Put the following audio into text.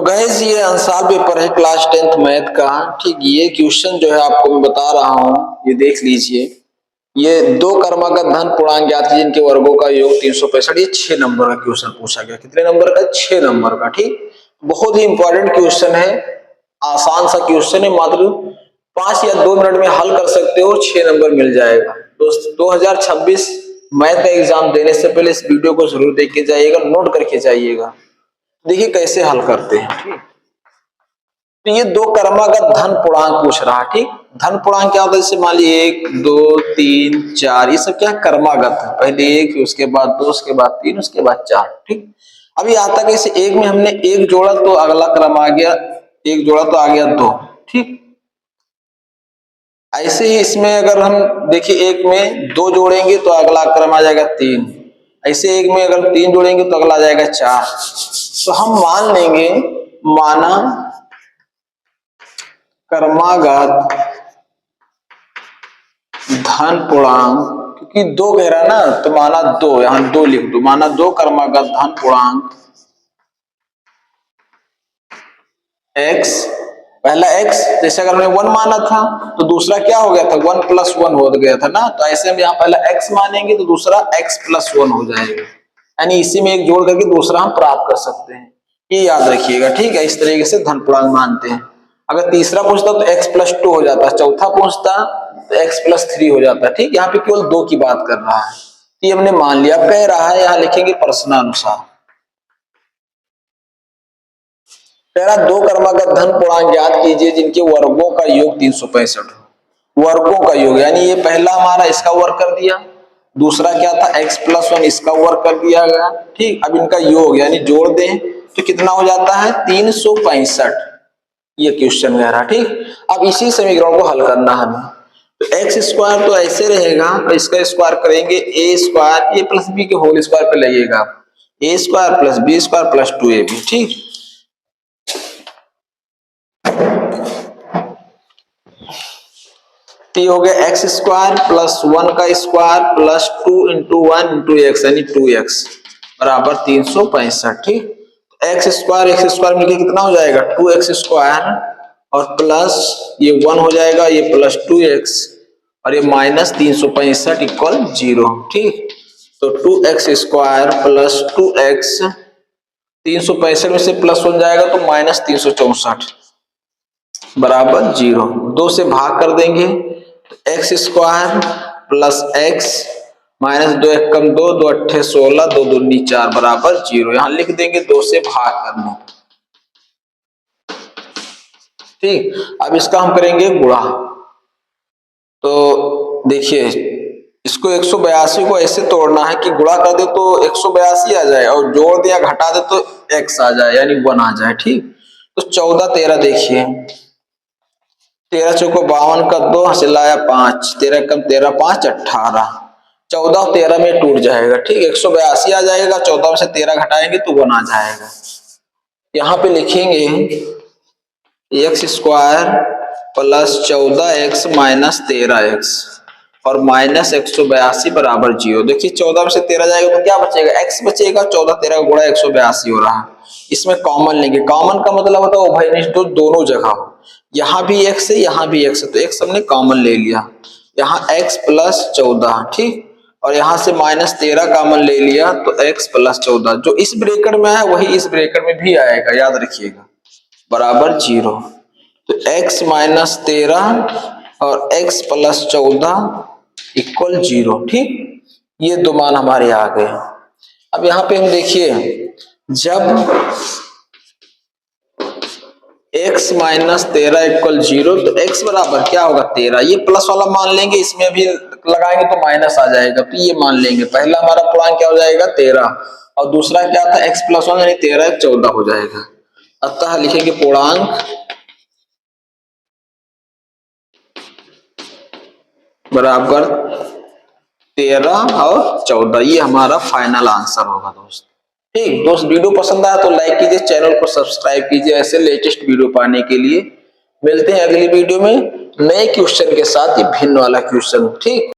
Guys ये answer paper है class 10th math का। ठीक, ये क्वेश्चन जो है आपको मैं बता रहा हूँ, ये देख लीजिए। ये दो क्रमागत धन पूर्णांक ज्ञात कीजिए जिनके वर्गों का योग 365। ये 6 नंबर का क्वेश्चन पूछा गया। कितने नंबर का? 6 नंबर का। ठीक, बहुत ही इंपॉर्टेंट क्वेश्चन है, आसान सा क्वेश्चन है, मात्र 5 या 2 मिनट में हल कर सकते हो, 6 नंबर मिल जाएगा। दोस्त 2026 मैथ का एग्जाम देने से पहले इस वीडियो को जरूर देख के जाइएगा, नोट करके जाइएगा। देखिए कैसे हल करते हैं। तो ये दो क्रमागत धन पूर्णांक पूछ रहा है। ठीक, धन पूर्णांक क्या होता है? जैसे मान लीजिए 1 2 3 4, ये सब क्या है? क्रमागत है। पहले 1, उसके बाद 2, उसके बाद 3, उसके बाद 4। ठीक, अभी आता है इसे 1 में हमने 1 जोड़ा तो अगला क्रम आ गया, 1 जोड़ा तो आ गया 2। ठीक, ऐसे ही इसमें अगर हम देखिए 1 में 2 जोड़ेंगे तो अगला क्रम आ जाएगा 3। ऐसे 1 में अगर 3 जोड़ेंगे तो अगला आ जाएगा 4। तो हम मान लेंगे, माना क्रमागत धन पूर्णांक, क्योंकि 2 कह रहा ना तो माना 2, यहां 2 लिख दो, माना 2 क्रमागत धन पूर्णांक x। पहला x जैसे अगर हमने 1 माना था तो दूसरा क्या हो गया था? 1 + 1 हो गया था ना। तो ऐसे हम यहाँ पहला x मानेंगे तो दूसरा x + 1 हो जाएगा, यानी इसी में एक जोड़ करके दूसरा हम प्राप्त कर सकते हैं। ये याद रखिएगा। ठीक है, इस तरीके से धन पूर्णांक मानते हैं। अगर तीसरा पूछता तो x + 2 हो जाता, चौथा पूछता तो x + 3 हो जाता। ठीक, यहाँ पे केवल 2 की बात कर रहा है, ये हमने मान लिया। कह रहा है यहाँ लिखेंगे प्रश्नानुसार। कह रहा 2 क्रमागत धन पूर्णांक ज्ञात कीजिए जिनके वर्गों का योग 365 हो। वर्गों का योग यानी ये पहला हमारा इसका वर्ग कर दिया, दूसरा क्या था? x + 1 इसका वर्ग कर दिया गया। ठीक, अब इनका योग यानी जोड़ दें तो कितना हो जाता है? 365। ये क्वेश्चन कह रहा। ठीक, अब इसी समीकरण को हल करना है हमें। तो x² तो ऐसे रहेगा, तो इसका स्क्वायर करेंगे a², a + b के होल स्क्वायर पे लगेगा, a² + b² + 2ab। ठीक, तो हो गया x² + 1 का स्क्वायर प्लस 2 × 1 × x यानी 2x बराबर 365। ठीक, x² मिलकर कितना हो जाएगा? 2x² और प्लस ये 1 हो जाएगा, ये प्लस 2x और ये माइनस 365 = 0। ठीक, तो 2x² प्लस 2x, 365 में से प्लस 1 जाएगा तो माइनस 364 बराबर 0। 2 से भाग कर देंगे तो x² प्लस x माइनस 2 × 1 = 2, 2 × 8 = 16, 2 × 2 = 4 बराबर 0। यहां लिख देंगे 2 से भाग करने। ठीक, अब इसका हम करेंगे गुणा। तो देखिए इसको 182 को ऐसे तोड़ना है कि गुणा कर दे तो 182 आ जाए और जोड़ दे या घटा दे तो x आ जाए यानी 1 आ जाए। ठीक, तो 14 13 देखिए, 13 चौको 52 का 2 हसिलाया 5, 13 कम 13 5 18, 14 और 13 में टूट जाएगा। ठीक, 182 आ जाएगा, 14 में से 13 घटाएंगे तो 1 आ जाएगा। यहाँ पे लिखेंगे x² plus 14x minus 13x और माइनस 182 बराबर 0। देखिए 14 में से 13 जाएगा तो क्या बचेगा? x बचेगा। 14 13 गुणा 182 हो रहा है। इसमें कॉमन लेंगे, कॉमन का मतलब होता है उभयनिष्ठ, तो दोनों जगह हो, यहाँ भी x है यहाँ भी x है, तो x हमने कॉमन ले लिया, यहाँ x + 14। ठीक, और यहाँ से माइनस 13 कॉमन ले लिया तो x + 14, जो इस ब्रैकेट में है वही इस ब्रैकेट में भी आएगा, याद रखिएगा, बराबर 0। तो x - 13 और x + 14 = 0। ठीक, ये दो मान हमारे आ गए। अब यहाँ पे हम देखिए, जब x - 13 = 0 तो x बराबर क्या होगा? 13। ये प्लस वाला मान लेंगे, इसमें भी लगाएंगे तो माइनस आ जाएगा, तो ये मान लेंगे। पहला हमारा पूर्णांक क्या हो जाएगा? 13 और दूसरा क्या था? x + 1 यानी 13 14 हो जाएगा। अतः लिखेंगे पूर्णांक बराबर 13 और 14। ये हमारा फाइनल आंसर होगा दोस्त। ठीक दोस्त, वीडियो पसंद आया तो लाइक कीजिए, चैनल को सब्सक्राइब कीजिए ऐसे लेटेस्ट वीडियो पाने के लिए। मिलते हैं अगली वीडियो में नए क्वेश्चन के साथ, ये भिन्न वाला क्वेश्चन। ठीक।